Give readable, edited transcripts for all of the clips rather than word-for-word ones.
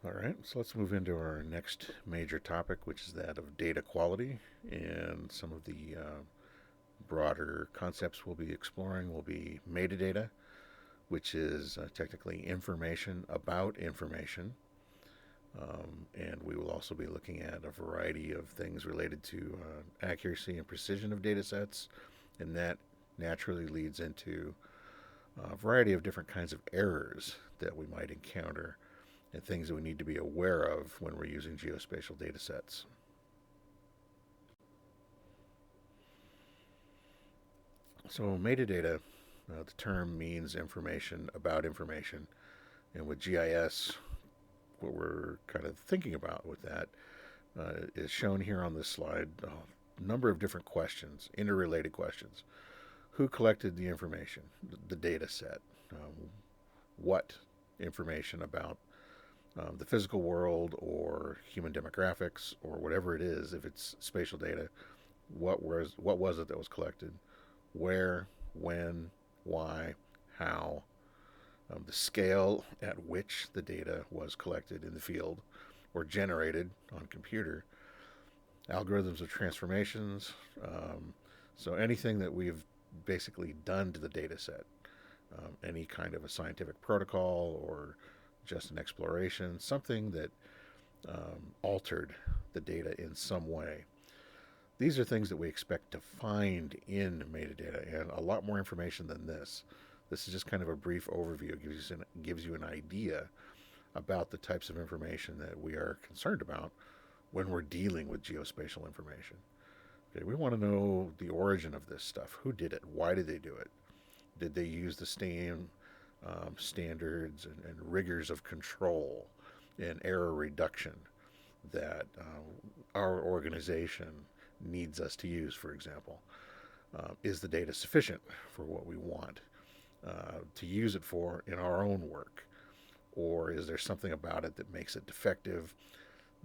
All right, so let's move into our next major topic, which is that of data quality. And some of the broader concepts we'll be exploring will be metadata, which is technically information about information. And we will also be looking at a variety of things related to accuracy and precision of data sets. And that naturally leads into a variety of different kinds of errors that we might encounter and things that we need to be aware of when we're using geospatial data sets. So, metadata, the term means information about information. And with GIS, what we're kind of thinking about with that is shown here on this slide a number of different questions, interrelated questions. Who collected the information, the data set? What information about the physical world or human demographics or whatever it is, if it's spatial data, what was it that was collected? Where, when, why, how, the scale at which the data was collected in the field or generated on computer, algorithms of transformations. So anything that we've basically done to the data set, any kind of a scientific protocol or just an exploration, something that altered the data in some way. These are things that we expect to find in metadata, and a lot more information than this. This is just kind of a brief overview. It gives you an idea about the types of information that we are concerned about when we're dealing with geospatial information. Okay, we want to know the origin of this stuff. Who did it? Why did they do it? Did they use the same standards and rigors of control and error reduction that our organization needs us to use, for example? Is the data sufficient for what we want to use it for in our own work? Or is there something about it that makes it defective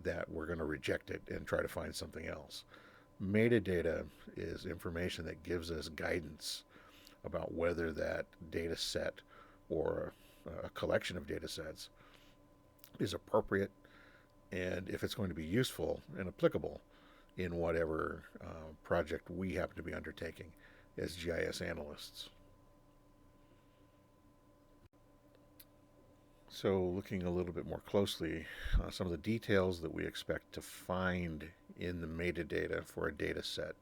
that we're going to reject it and try to find something else? Metadata is information that gives us guidance about whether that data set or a collection of data sets is appropriate and if it's going to be useful and applicable in whatever project we happen to be undertaking as GIS analysts. So, looking a little bit more closely, some of the details that we expect to find in the metadata for a data set.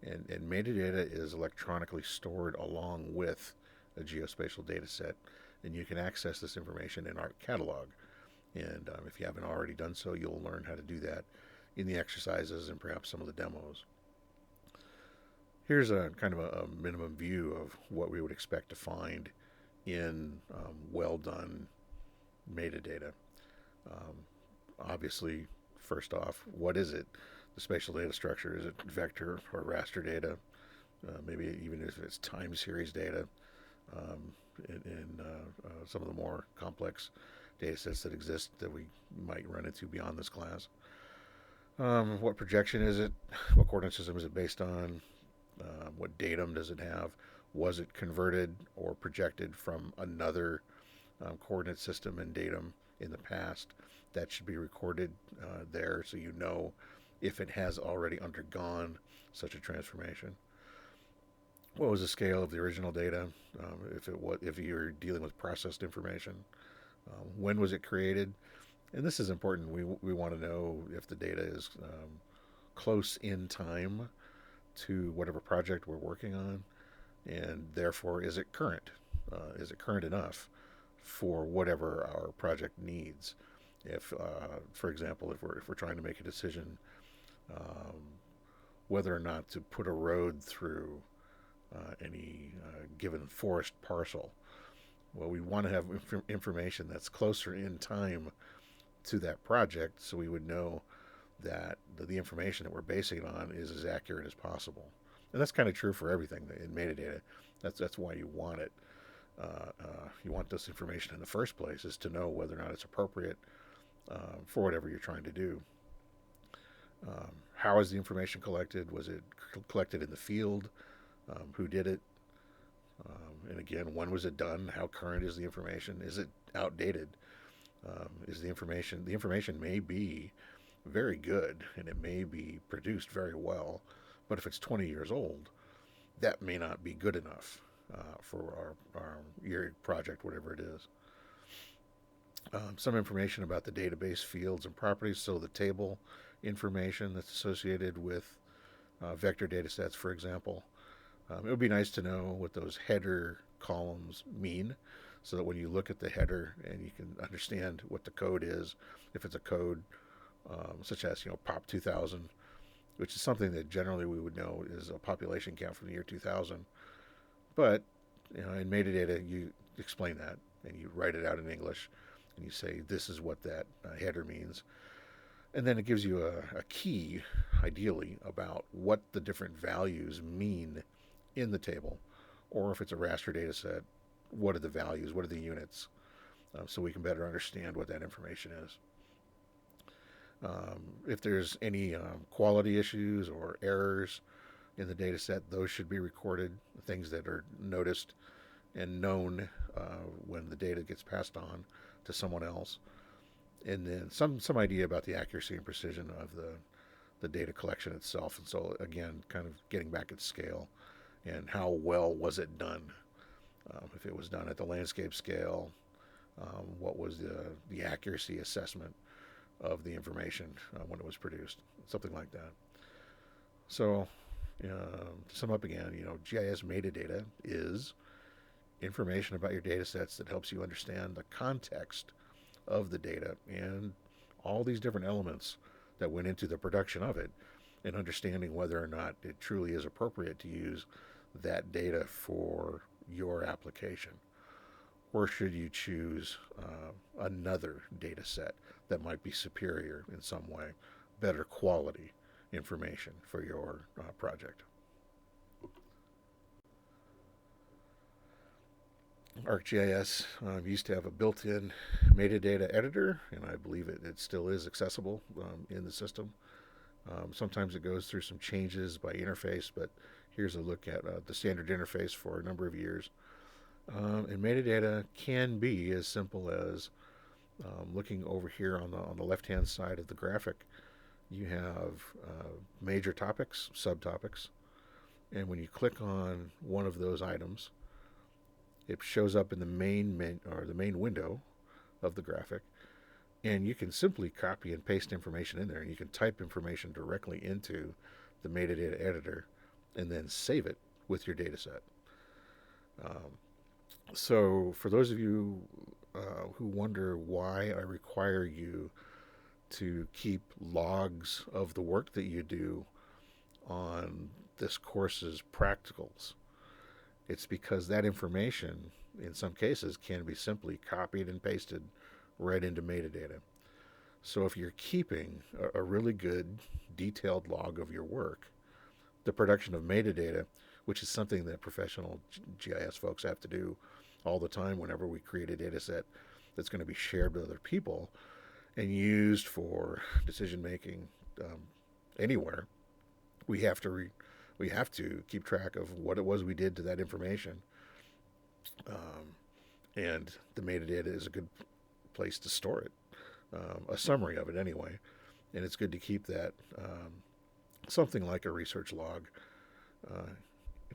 And metadata is electronically stored along with a geospatial data set, and you can access this information in our catalog. And if you haven't already done so, you'll learn how to do that in the exercises and perhaps some of the demos. Here's a kind of a minimum view of what we would expect to find in well done metadata. Um, Obviously, first off, what is it? The spatial data structure, is it vector or raster data? Maybe even if it's time series data, um, in some of the more complex data sets that exist that we might run into beyond this class. What projection is it? What coordinate system is it based on? What datum does it have? Was it converted or projected from another coordinate system and datum in the past? That should be recorded there so you know if it has already undergone such a transformation. What was the scale of the original data? If you're dealing with processed information, when was it created? And this is important. We want to know if the data is close in time to whatever project we're working on, and therefore is it current? Is it current enough for whatever our project needs? If, for example, if we're trying to make a decision um, whether or not to put a road through any given forest parcel, well, we want to have information that's closer in time to that project, so we would know that the information that we're basing it on is as accurate as possible. And that's kind of true for everything in metadata. That's why you want it. You want this information in the first place is to know whether or not it's appropriate for whatever you're trying to do. How is the information collected? Was it collected in the field? Who did it? And again, when was it done? How current is the information? Is it outdated? is the information. The information may be very good and it may be produced very well, but if it's 20 years old, that may not be good enough for our year project, whatever it is. Some information about the database fields and properties, so the table information that's associated with vector data sets, for example. It would be nice to know what those header columns mean so that when you look at the header and you can understand what the code is, if it's a code such as POP 2000, which is something that generally we would know is a population count from the year 2000. But in metadata, you explain that and you write it out in English and you say this is what that header means. And then it gives you a key, ideally, about what the different values mean in the table. Or if it's a raster data set, what are the values, what are the units, so we can better understand what that information is. If there's any quality issues or errors in the data set, those should be recorded, things that are noticed and known when the data gets passed on to someone else. And then some idea about the accuracy and precision of the data collection itself. And so, again, kind of getting back at scale and how well was it done. If it was done at the landscape scale, what was the accuracy assessment of the information when it was produced, something like that. So, to sum up again, GIS metadata is information about your data sets that helps you understand the context of the data and all these different elements that went into the production of it, and understanding whether or not it truly is appropriate to use that data for your application. Or should you choose another data set that might be superior in some way, better quality information for your project? ArcGIS used to have a built-in metadata editor, and I believe it still is accessible in the system. Sometimes it goes through some changes by interface, but here's a look at the standard interface for a number of years. And metadata can be as simple as looking over here on the left-hand side of the graphic. You have major topics, subtopics, and when you click on one of those items, it shows up in the main window of the graphic, and you can simply copy and paste information in there, and you can type information directly into the metadata editor and then save it with your data set. So for those of you who wonder why I require you to keep logs of the work that you do on this course's practicals, it's because that information, in some cases, can be simply copied and pasted right into metadata. So if you're keeping a really good detailed log of your work, the production of metadata, which is something that professional GIS folks have to do all the time whenever we create a data set that's going to be shared with other people and used for decision making anywhere, we have to keep track of what it was we did to that information, and the metadata is a good place to store it, a summary of it anyway, and it's good to keep that something like a research log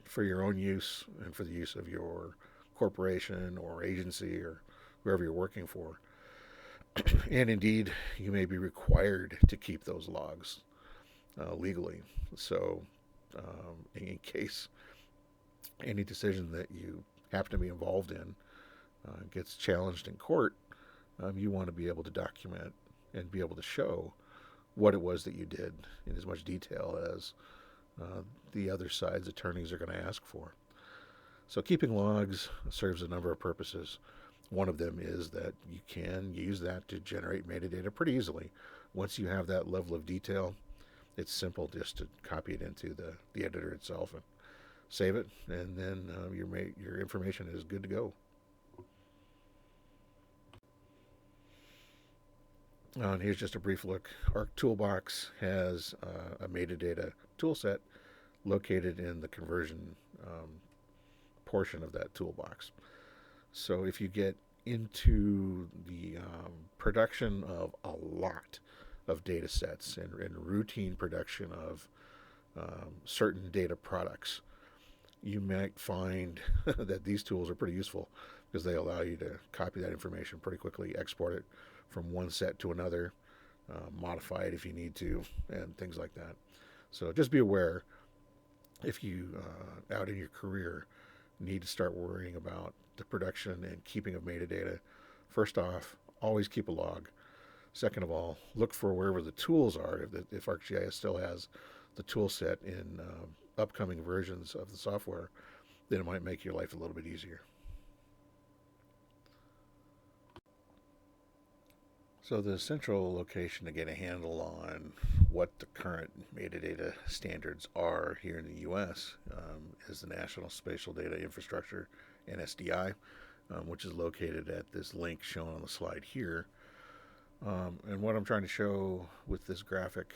for your own use and for the use of your corporation or agency or whoever you're working for. And indeed, you may be required to keep those logs legally. So in case any decision that you happen to be involved in gets challenged in court, you want to be able to document and be able to show what it was that you did in as much detail as the other side's attorneys are going to ask for. So keeping logs serves a number of purposes. One of them is that you can use that to generate metadata pretty easily. Once you have that level of detail, it's simple just to copy it into the editor itself and save it, and then your information is good to go. And here's just a brief look. ArcToolbox has a metadata toolset located in the conversion portion of that toolbox. So if you get into the production of a lot of data sets and routine production of certain data products, you might find that these tools are pretty useful because they allow you to copy that information pretty quickly, export it from one set to another, modify it if you need to, and things like that. So just be aware if you, out in your career, need to start worrying about the production and keeping of metadata. First off, always keep a log. Second of all, look for wherever the tools are. If ArcGIS still has the tool set in upcoming versions of the software, then it might make your life a little bit easier. So the central location to get a handle on what the current metadata standards are here in the U.S. Is the National Spatial Data Infrastructure, NSDI, which is located at this link shown on the slide here. And what I'm trying to show with this graphic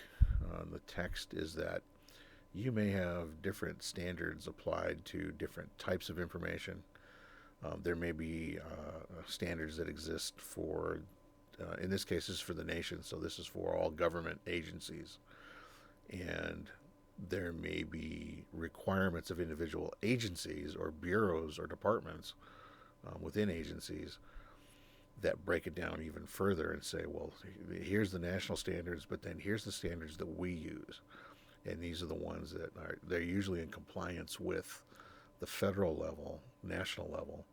on the text is that you may have different standards applied to different types of information. There may be standards that exist for, in this case, this is for the nation, so this is for all government agencies. And there may be requirements of individual agencies or bureaus or departments within agencies that break it down even further and say, well, here's the national standards, but then here's the standards that we use. And these are the ones that they're usually in compliance with the federal level, national level,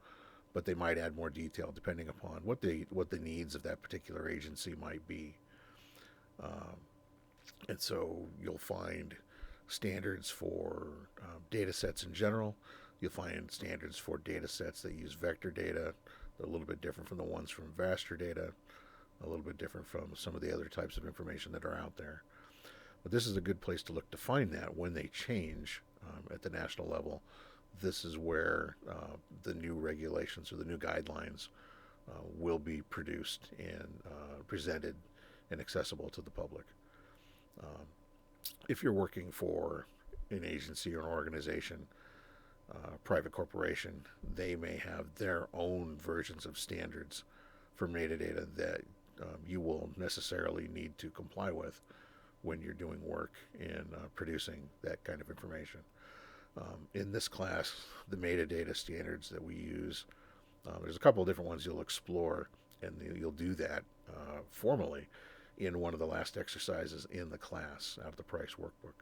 but they might add more detail depending upon what the needs of that particular agency might be. And so you'll find standards for data sets in general. You'll find standards for data sets that use vector data. They're a little bit different from the ones from raster data, a little bit different from some of the other types of information that are out there. But this is a good place to look to find that when they change at the national level. This is where the new regulations or the new guidelines will be produced and presented and accessible to the public. If you're working for an agency or an organization, private corporation, they may have their own versions of standards for metadata that you will necessarily need to comply with when you're doing work in producing that kind of information. In this class, the metadata standards that we use, there's a couple of different ones you'll explore, and you'll do that formally in one of the last exercises in the class out of the Price workbook.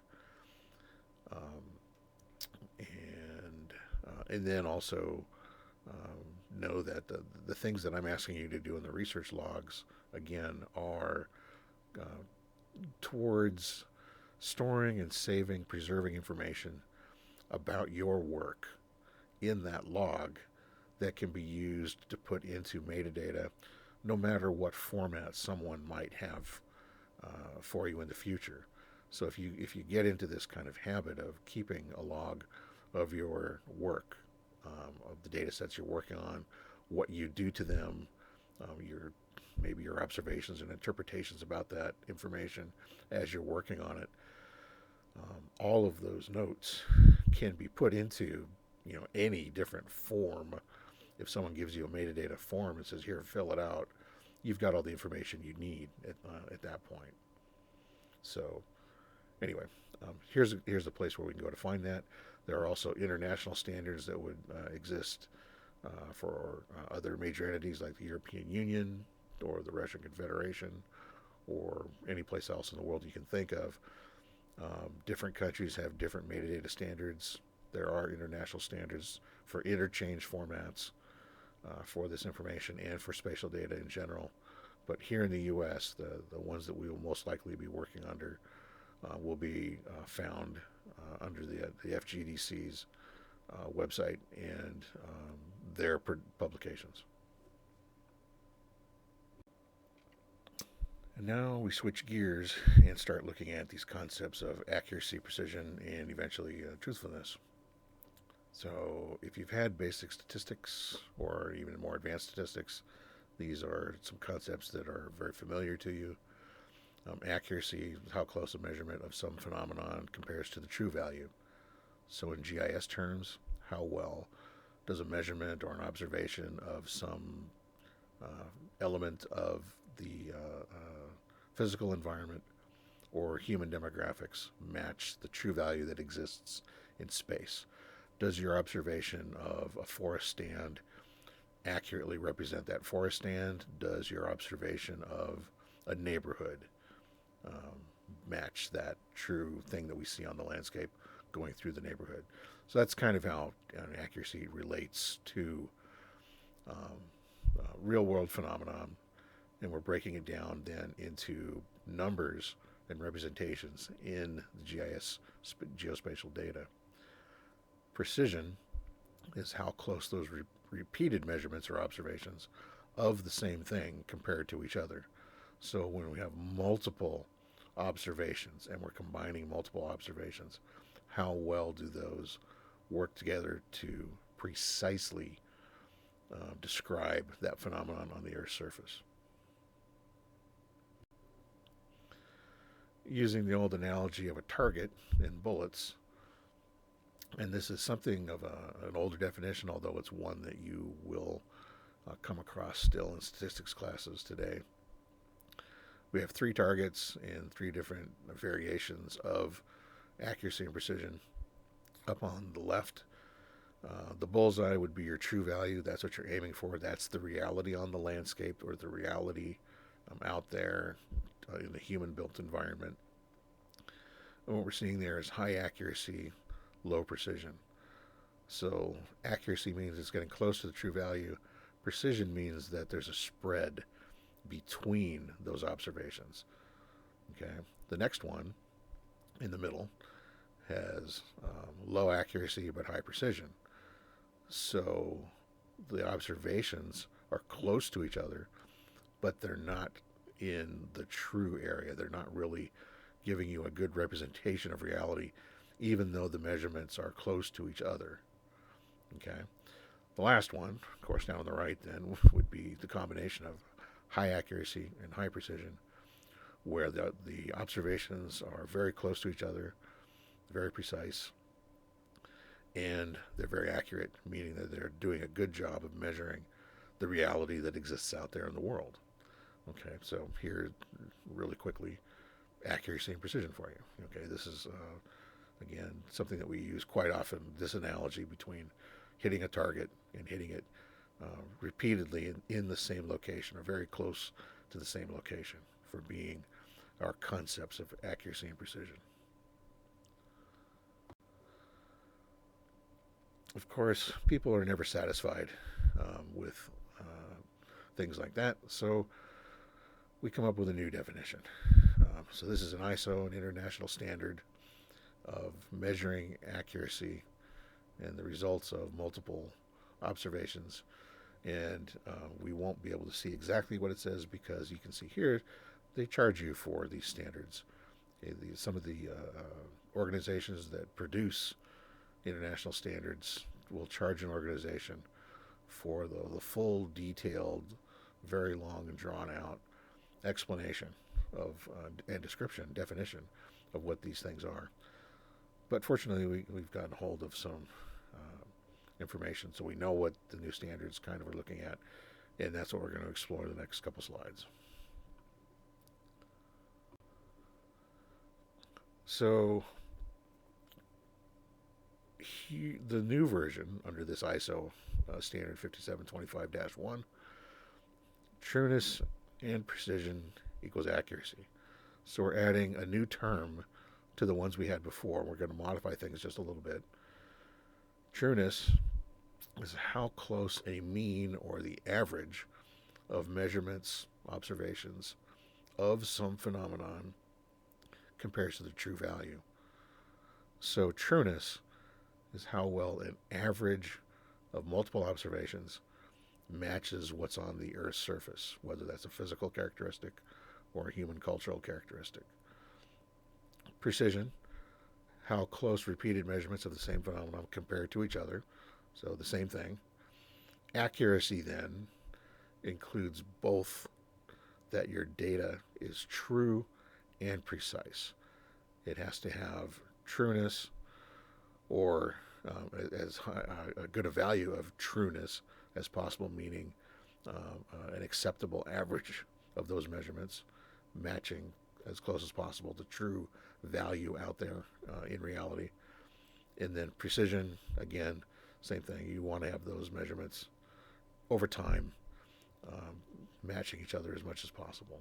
And then also know that the things that I'm asking you to do in the research logs, again, are towards storing and saving, preserving information about your work in that log that can be used to put into metadata, no matter what format someone might have for you in the future. So if you get into this kind of habit of keeping a log of your work, of the data sets you're working on, what you do to them, maybe your observations and interpretations about that information as you're working on it, all of those notes can be put into any different form. If someone gives you a metadata form and says, here, fill it out, you've got all the information you need at that point. So anyway, here's the place where we can go to find that. There are also international standards that would exist for other major entities like the European Union or the Russian Confederation or any place else in the world you can think of. Different countries have different metadata standards. There are international standards for interchange formats for this information and for spatial data in general. But here in the U.S., the ones that we will most likely be working under will be found under the FGDC's website and their publications. And now we switch gears and start looking at these concepts of accuracy, precision, and eventually truthfulness. So if you've had basic statistics or even more advanced statistics, these are some concepts that are very familiar to you. Accuracy is how close a measurement of some phenomenon compares to the true value. So in GIS terms, how well does a measurement or an observation of some element of the physical environment or human demographics match the true value that exists in space? Does your observation of a forest stand accurately represent that forest stand? Does your observation of a neighborhood match that true thing that we see on the landscape going through the neighborhood? So that's kind of how accuracy relates to real world phenomenon, and we're breaking it down then into numbers and representations in the GIS geospatial data. Precision is how close those repeated measurements or observations of the same thing compared to each other. So when we have multiple observations and we're combining multiple observations, how well do those work together to precisely describe that phenomenon on the Earth's surface? Using the old analogy of a target in bullets, and this is something of an older definition, although it's one that you will come across still in statistics classes today. We have 3 targets and 3 different variations of accuracy and precision. Up on the left, the bullseye would be your true value. That's what you're aiming for. That's the reality on the landscape, or the reality out there in the human-built environment. And what we're seeing there is high accuracy, low precision. So accuracy means it's getting close to the true value. Precision means that there's a spread between those observations. Okay. The next one in the middle has low accuracy but high precision. So the observations are close to each other, but they're not in the true area. They're not really giving you a good representation of reality, even though the measurements are close to each other. Okay. The last one, of course, down on the right then, would be the combination of high accuracy and high precision, where the observations are very close to each other, very precise, and they're very accurate, meaning that they're doing a good job of measuring the reality that exists out there in the world. Okay, so here, really quickly, accuracy and precision for you. Okay, this is, again, something that we use quite often, this analogy between hitting a target and hitting it repeatedly in the same location, or very close to the same location, for being our concepts of accuracy and precision. Of course, people are never satisfied with things like that, so we come up with a new definition. So this is an ISO, an international standard of measuring accuracy and the results of multiple observations. And we won't be able to see exactly what it says, because you can see here they charge you for these standards. Okay, some of the organizations that produce international standards will charge an organization for the full, detailed, very long and drawn out explanation of and definition of what these things are. But fortunately, we've gotten hold of some information, so we know what the new standards kind of are looking at, and that's what we're going to explore in the next couple slides. So the new version under this ISO standard 5725-1, trueness and precision equals accuracy. So we're adding a new term to the ones we had before. We're going to modify things just a little bit. Trueness is how close a mean, or the average of measurements, observations of some phenomenon compares to the true value. So trueness is how well an average of multiple observations matches what's on the Earth's surface, whether that's a physical characteristic or a human cultural characteristic. Precision, how close repeated measurements of the same phenomenon compare to each other, so the same thing. Accuracy then includes both that your data is true and precise. It has to have trueness, or as high, a good a value of trueness as possible, meaning an acceptable average of those measurements matching as close as possible to true value out there in reality. And then precision, again, same thing. You want to have those measurements over time matching each other as much as possible.